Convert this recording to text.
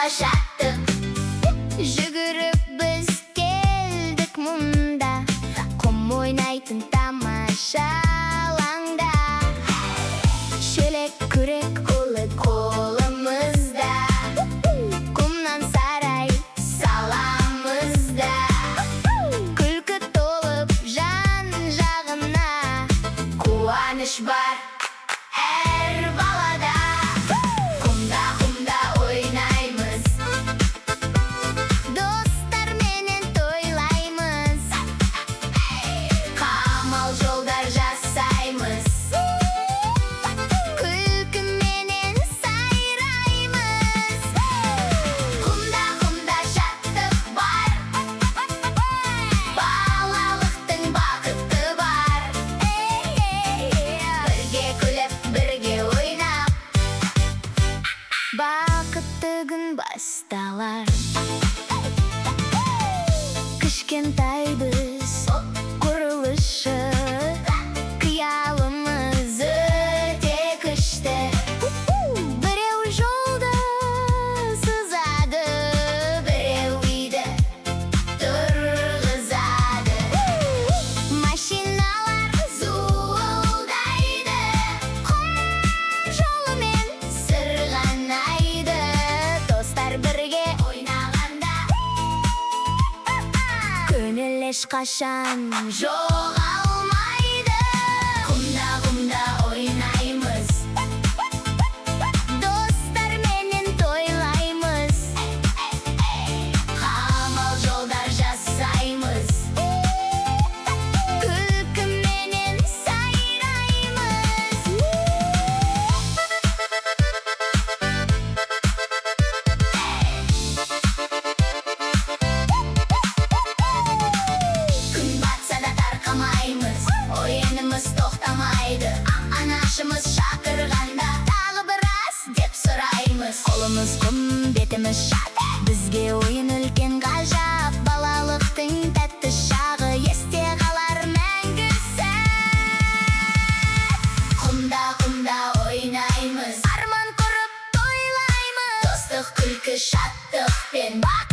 талашаттық. Жүгіріп біз келдік мұнда, құм ойнайтын тамаша алаңда. Шелек күрек ұлы қолымызда, құмнан сарай саламызда. Күлкі толып жан жағына, қуаныш бар әр балада. Құмда ойнаймыз, достарменен тойлаймыз, қамал жолдар жасаймыз, күлкіменен сайраймыз. Құмда шаттық бар, балалықтың бақыты бар. Бірге күліп, бірге ойнап, бақытты күн басталар. Кішкентай біз құрылышы, қиялымыз өте күшті. Біреу жолды сызады, біреу үйді тұрғызады. Машиналар зуылдайды, құм жолымен сырғанайды. Достар бірге ойнағанда, көңіл ешқашан жоғалмайды. Құмда ойнаймыз, достарменен тойлаймыз, қамал жолдар жасаймыз, күлкіменен сайраймыз. Күн батса да тарқамаймыз, ойынымыз тоқтамайды. Анашымыз шақырғанда, тағы біраз деп сұраймыз. Қолымыз құм, бетіміз шат, бізге ойын үлкен ғажап. Балалықтың тәтті шағы есте қалар мәңгі сәт. Құмда ойнаймыз, арман құрып тойлаймыз, достық, күлкі, шаттық пен бақыт.